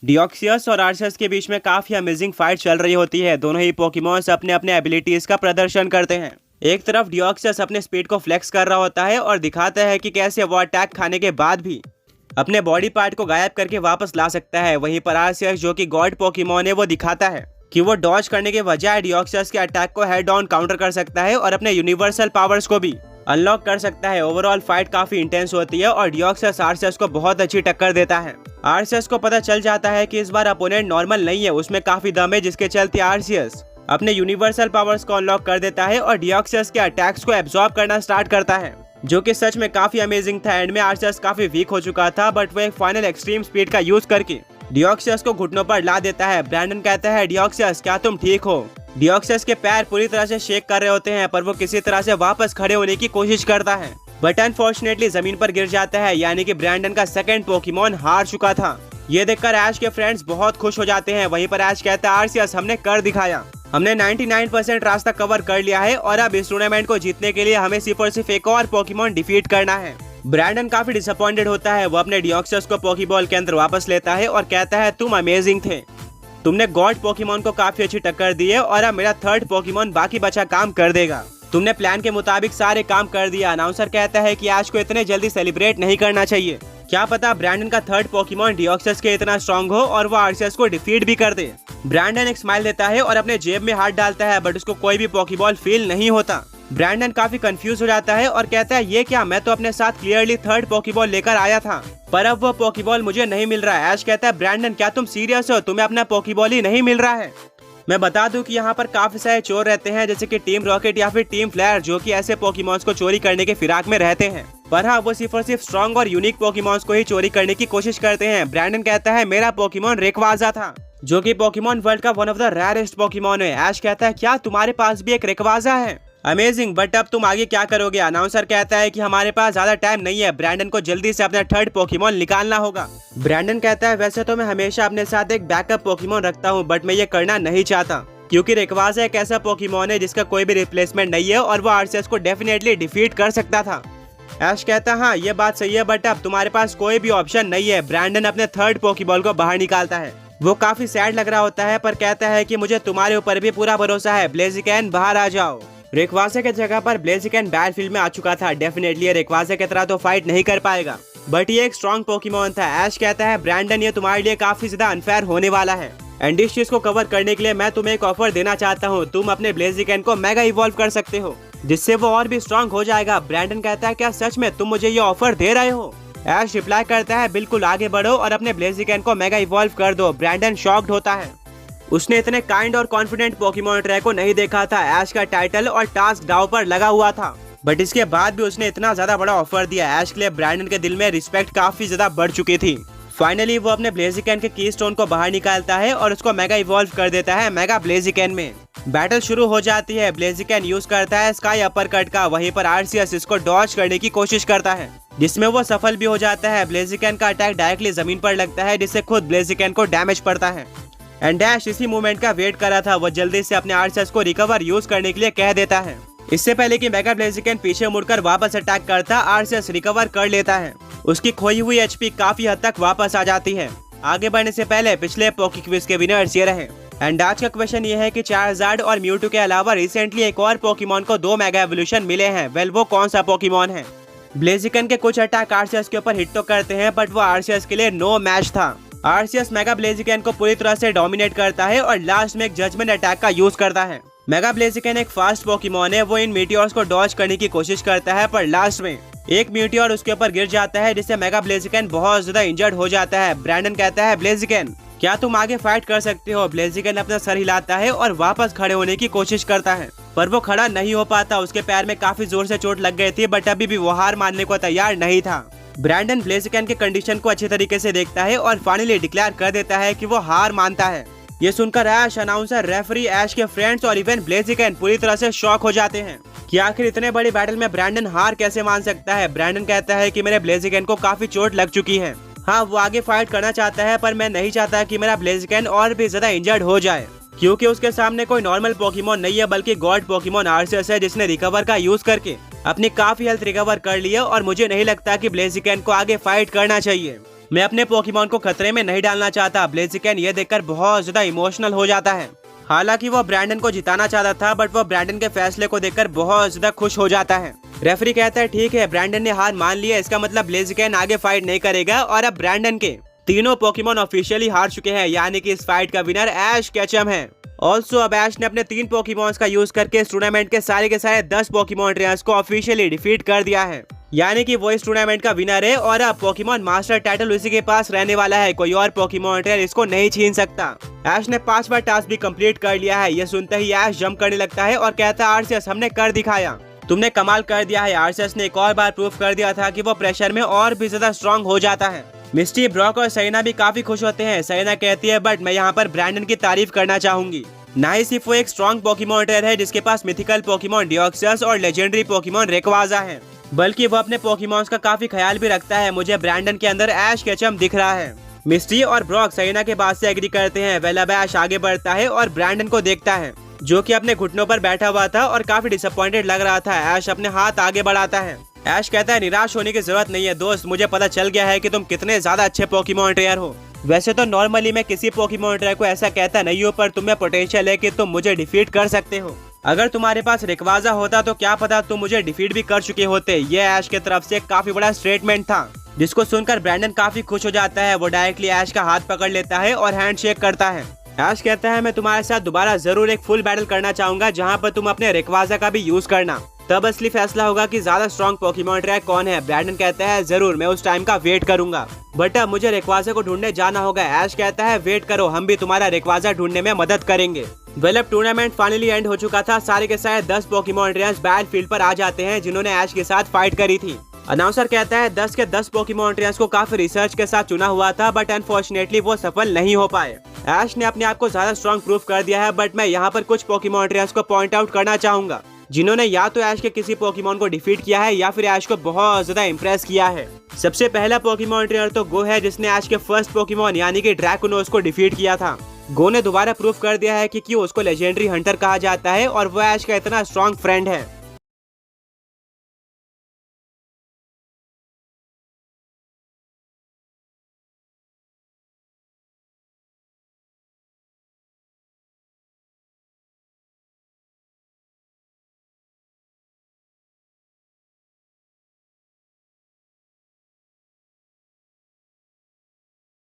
डियोक्सियस और आर्सियस के बीच में काफी अमेजिंग फाइट चल रही होती है। दोनों ही पोकेमॉन्स अपने अपने एबिलिटीज का प्रदर्शन करते हैं। एक तरफ डियोक्सियस अपने स्पीड को फ्लेक्स कर रहा होता है और दिखाता है कि कैसे वो अटैक खाने के बाद भी अपने बॉडी पार्ट को गायब करके वापस ला सकता है। वहीं पर आर्सियस जो कि गॉड पोकेमॉन है वो दिखाता है कि वो डॉज करने के बजाय डियोक्सियस के अटैक को हेड ऑन काउंटर कर सकता है और अपने यूनिवर्सल पावर्स को भी अनलॉक कर सकता है। ओवरऑल फाइट काफी इंटेंस होती है और डियोक्सियस आर्सियस को बहुत अच्छी टक्कर देता है। आर्सियस को पता चल जाता है कि इस बार अपोनेंट नॉर्मल नहीं है, उसमें काफी दम है, जिसके चलते आर्सियस अपने यूनिवर्सल पावर्स को अनलॉक कर देता है और डियोक्सियस के अटैक्स को एब्जॉर्ब करना स्टार्ट करता है, जो कि सच में काफी अमेजिंग था। एंड में आर्सियस काफी वीक हो चुका था, बट वो एक फाइनल एक्सट्रीम स्पीड का यूज करके डियोक्सियस को घुटनों पर ला देता है। ब्रैंडन कहता है, डियोक्सियस क्या तुम ठीक हो? डियोक्सियस के पैर पूरी तरह से शेक कर रहे होते हैं, पर वो किसी तरह से वापस खड़े होने की कोशिश करता है, बट अनफॉर्चुनेटली जमीन पर गिर जाता है। यानी कि ब्रैंडन का सेकंड पोकेमॉन हार चुका था। ये देखकर ऐश के फ्रेंड्स बहुत खुश हो जाते हैं। वहीं पर ऐश कहता है, आर्सियस हमने कर दिखाया, हमने 99% रास्ता कवर कर लिया है और अब इस टूर्नामेंट को जीतने के लिए हमें सिर्फ और सिर्फ एक और पोकेमॉन डिफीट करना है। ब्रैंडन काफी डिसअपॉइंटेड होता है। वो अपने डियोक्सियस को पोकेबॉल के अंदर वापस लेता है और कहता है, तुम अमेजिंग थे, तुमने गॉड पोकेमॉन को काफी अच्छी टक्कर दी है और अब मेरा थर्ड पोकेमॉन बाकी बचा काम कर देगा। तुमने प्लान के मुताबिक सारे काम कर दिया। अनाउंसर कहता है कि आज को इतने जल्दी सेलिब्रेट नहीं करना चाहिए, क्या पता ब्रैंडन का थर्ड पोकेमॉन डियोक्सियस के इतना स्ट्रॉन्ग हो और वो आर्सियस को डिफीट भी कर दे। ब्रैंडन एक स्माइल देता है और अपने जेब में हाथ डालता है, बट उसको कोई भी पोकेबॉल फील नहीं होता। ब्रैंडन काफी कंफ्यूज हो जाता है और कहता है, ये क्या, मैं तो अपने साथ क्लियरली थर्ड पोकेबॉल लेकर आया था, पर अब वो पोकेबॉल मुझे नहीं मिल रहा है। ऐश कहता है, ब्रैंडन क्या तुम सीरियस हो? तुम्हें अपना पोकेबॉल ही नहीं मिल रहा है? मैं बता दूं कि यहाँ पर काफी सारे चोर रहते हैं, जैसे कि टीम रॉकेट या फिर टीम फ्लेयर, जो कि ऐसे पोकेमॉन्स को चोरी करने के फिराक में रहते हैं, पर हाँ वो सिर्फ और सिर्फ स्ट्रॉन्ग और यूनिक पोकेमॉन्स को ही चोरी करने की कोशिश करते हैं। ब्रैंडन कहता है, मेरा पोकेमॉन रेकवाजा था, जो कि पोकेमॉन वर्ल्ड का one of the rarest Pokemon है। ऐश कहता है, क्या तुम्हारे पास भी एक रेकवाजा है? अमेजिंग, बट अब तुम आगे क्या करोगे? अनाउंसर कहता है कि हमारे पास ज्यादा टाइम नहीं है, ब्रैंडन को जल्दी से अपना थर्ड पोकेमॉन निकालना होगा। ब्रैंडन कहता है, वैसे तो मैं हमेशा अपने साथ एक बैकअप पोकेमॉन रखता हूँ, बट मैं ये करना नहीं चाहता, क्योंकि रेकवाजा एक ऐसा पोकेमॉन है जिसका कोई भी रिप्लेसमेंट नहीं है और वो आर्सियस को डेफिनेटली डिफीट कर सकता था। ऐश कहता है, हाँ ये बात सही है, बट अब तुम्हारे पास कोई भी ऑप्शन नहीं है। ब्रैंडन अपने थर्ड पोकेबॉल को बाहर निकालता है। वो काफी सैड लग रहा होता है, पर कहता है कि मुझे तुम्हारे ऊपर भी पूरा भरोसा है, ब्लेजिकैन बाहर आ जाओ। रेकवाजा के जगह पर ब्लेजिकैन बैटलफील्ड में आ चुका था। डेफिनेटली रेकवाजा की तरह तो फाइट नहीं कर पाएगा, बट ये एक स्ट्रॉन्ग पोकेमॉन था। ऐश कहता है, ब्रैंडन ये तुम्हारे लिए काफी ज्यादा अनफेयर होने वाला है, एंड इस चीज को कवर करने के लिए मैं तुम्हें एक ऑफर देना चाहता हूँ। तुम अपने ब्लेजिकैन को मेगा इवॉल्व कर सकते हो, जिससे वो और भी स्ट्रॉन्ग हो जाएगा। ब्रैंडन कहता है, क्या सच में तुम मुझे ये ऑफर दे रहे हो? ऐश रिप्लाई करता है, बिल्कुल, आगे बढ़ो और अपने ब्लेजिकैन को मेगा इवॉल्व कर दो। ब्रैंडन शॉक्ड होता है, उसने इतने काइंड और कॉन्फिडेंट पोकेमॉन ट्रैक को नहीं देखा था। ऐश का टाइटल और टास्क दांव पर लगा हुआ था, बट इसके बाद भी उसने इतना ज्यादा बड़ा ऑफर दिया। ऐश के लिए ब्रैंडन के दिल में रिस्पेक्ट काफी ज्यादा बढ़ चुकी थी। फाइनली वो अपने ब्लेजिकैन के कीस्टोन को बाहर निकालता है और उसको मेगा इवॉल्व कर देता है मेगा ब्लेजिकैन में। बैटल शुरू हो जाती है। ब्लेजिकैन यूज करता है स्काई अपर कट का, वहीं पर आर्सियस इसको डॉज करने की कोशिश करता है, जिसमें वो सफल भी हो जाता है। ब्लेजिकैन का अटैक डायरेक्टली जमीन पर लगता है, जिससे खुद ब्लेजिकैन को डैमेज पड़ता है। एंड डैश इसी मूवमेंट का वेट कर रहा था। वो जल्दी से अपने आर्सियस को रिकवर यूज करने के लिए कह देता है। इससे पहले कि मेगा ब्लेजिकैन पीछे मुड़कर वापस अटैक करता, आर्सियस रिकवर कर लेता है। उसकी खोई हुई एचपी काफी हद तक वापस आ जाती है। आगे बढ़ने से पहले पिछले पोके क्विज के विनर्स ये रहे। एंड आज का क्वेश्चन ये है कि चार्जार्ड और म्यूटू के अलावा रिसेंटली एक और पोकेमॉन को 2 मेगा एवोल्यूशन मिले हैं। वेल वो कौन सा पोकेमॉन है? ब्लेजिकैन के कुछ अटैक आर्सियस के ऊपर हिट तो करते हैं, बट वो आर्सियस के लिए नो मैच था। आर्सियस मेगा ब्लेजिकैन को पूरी तरह से डोमिनेट करता है और लास्ट में एक जजमेंट अटैक का यूज करता है। मेगा ब्लेजिकैन एक फास्ट पोकेमॉन है। वो इन मीटियोर्स को डॉज करने की कोशिश करता है, पर लास्ट में एक मीटियोर उसके ऊपर गिर जाता है, जिससे मेगा ब्लेजिकैन बहुत ज्यादा इंजर्ड हो जाता है। ब्रैंडन कहता है, ब्लेजिकैन क्या तुम आगे फाइट कर सकते हो? ब्लेजिकैन अपना सर हिलाता है और वापस खड़े होने की कोशिश करता है, पर वो खड़ा नहीं हो पाता। उसके पैर में काफी जोर से चोट लग गई थी, बट अभी भी वो हार मानने को तैयार नहीं था। ब्रैंडन ब्लेजिकैन के कंडीशन को अच्छे तरीके से देखता है और फाइनली डिक्लेयर कर देता है कि वो हार मानता है। ये सुनकर ऐश, अनाउंसर, रेफरी, ऐश के फ्रेंड्स और इवन ब्लेजिकैन पूरी तरह से शॉक हो जाते हैं कि आखिर इतने बड़ी बैटल में ब्रैंडन हार कैसे मान सकता है। ब्रैंडन कहता है कि मेरे ब्लेजिकैन को काफी चोट लग चुकी है। हाँ वो आगे फाइट करना चाहता है, पर मैं नहीं चाहता कि मेरा ब्लेजिकैन और भी ज्यादा इंजर्ड हो जाए, क्योंकि उसके सामने कोई नॉर्मल पोकेमॉन नहीं है, बल्कि गॉड पोकेमॉन आर्सियस है, जिसने रिकवर का यूज करके अपनी काफी हेल्थ रिकवर कर ली है। और मुझे नहीं लगता कि ब्लेजिकैन को आगे फाइट करना चाहिए। मैं अपने पोकेमॉन को खतरे में नहीं डालना चाहता। ब्लेजिकन ये देखकर बहुत ज्यादा इमोशनल हो जाता है। हालांकि वो ब्रैंडन को जिताना चाहता था, बट वो ब्रैंडन के फैसले को देखकर बहुत ज्यादा खुश हो जाता है। रेफरी कहता है ठीक है, ब्रैंडन ने हार मान ली है, इसका मतलब ब्लेजिकन आगे फाइट नहीं करेगा। और अब ब्रैंडन के तीनों पोकेमॉन ऑफिशियली हार चुके हैं, यानी कि इस फाइट का विनर ऐश केचम है। ऑल्सो अब ऐश ने अपने 3 पोकेमॉन्स का यूज करके इस टूर्नामेंट के सारे 10 पोकेमॉन ट्रेनर्स को ऑफिशियली डिफीट कर दिया है, यानी कि वो इस टूर्नामेंट का विनर है। और अब पोकेमॉन मास्टर टाइटल उसी के पास रहने वाला है, कोई और पोकेमॉन ट्रेनर इसको नहीं छीन सकता। ऐश ने 5वां टास्क भी कंप्लीट कर लिया है। ये सुनते ही ऐश जंप करने लगता है और कहता है आर्सियस, हमने कर दिखाया, तुमने कमाल कर दिया है। आर्सियस ने एक और बार प्रूफ कर दिया था कि वो प्रेशर में और भी ज्यादा स्ट्रांग हो जाता है। मिस्टी, ब्रॉक और सैना भी काफी खुश होते हैं। सैना कहती है बट मैं यहाँ पर ब्रैंडन की तारीफ करना चाहूंगी। ना ही सिर्फ वो एक स्ट्रॉन्ग पोकेमॉन ट्रेनर है जिसके पास मिथिकल पोकेमॉन डिओक्सियस और लेजेंडरी पोकेमॉन रेक्वाजा है, बल्कि वो अपने पोकेमॉन्स का काफी ख्याल भी रखता है। मुझे ब्रैंडन के अंदर ऐश केचम दिख रहा है। मिस्टी और ब्रॉक सैना के बात से एग्री करते हैं। वेल अब ऐश आगे बढ़ता है और ब्रैंडन को देखता है जो कि अपने घुटनों पर बैठा हुआ था और काफी डिसअपॉइंटेड लग रहा था। ऐश अपने हाथ आगे बढ़ाता है। ऐश कहता है निराश होने की जरूरत नहीं है दोस्त, मुझे पता चल गया है कि तुम कितने ज्यादा अच्छे पोकेमॉन ट्रेनर हो। वैसे तो नॉर्मली मैं किसी पोकेमॉन ट्रेनर को ऐसा कहता नहीं हूँ, पर तुम्हें पोटेंशियल है कि तुम मुझे डिफीट कर सकते हो। अगर तुम्हारे पास रेक्वाजा होता तो क्या पता तुम मुझे डिफीट भी कर चुके होते। ये ऐश की तरफ से काफी बड़ा स्टेटमेंट था, जिसको सुनकर ब्रैंडन काफी खुश हो जाता है। वो डायरेक्टली ऐश का हाथ पकड़ लेता है और हैंडशेक करता है। ऐश कहता है मैं तुम्हारे साथ दोबारा जरूर एक फुल बैटल करना चाहूंगा, जहाँ पर तुम अपने रेक्वाजा का भी यूज करना, तब असली फैसला होगा कि ज्यादा स्ट्रॉन्ग पोकेमॉन ट्रेनर कौन है। ब्रैंडन कहता है जरूर, मैं उस टाइम का वेट करूंगा, बट अब मुझे रेक्वाजा को ढूंढने जाना होगा। ऐश कहता है वेट करो, हम भी तुम्हारा रेक्वाजा ढूंढने में मदद करेंगे। वेल अब टूर्नामेंट फाइनली एंड हो चुका था। सारे के सारे 10 पोकेमॉन ट्रेनर्स बैटल फील्ड पर आ जाते हैं जिन्होंने ऐश के साथ फाइट करी थी। अनाउंसर कहता है 10 के 10 पोकेमॉन ट्रेनर्स को काफी रिसर्च के साथ चुना हुआ था, बट अनफॉर्चुनेटली वो सफल नहीं हो पाए। ऐश ने अपने आप को ज्यादा स्ट्रॉन्ग प्रूफ कर दिया है, बट मैं यहाँ पर कुछ पोकेमॉन ट्रेनर्स को पॉइंट आउट करना चाहूंगा जिन्होंने या तो ऐश के किसी पोकेमॉन को डिफीट किया है या फिर ऐश को बहुत ज्यादा इम्प्रेस किया है। सबसे पहला पोकेमॉन ट्रेनर तो गो है, जिसने ऐश के फर्स्ट पोकेमॉन यानी कि ड्रैकोनोस को डिफीट किया था। गो ने दोबारा प्रूफ कर दिया है कि क्यों उसको लेजेंडरी हंटर कहा जाता है और वो ऐश का इतना स्ट्रॉन्ग फ्रेंड है।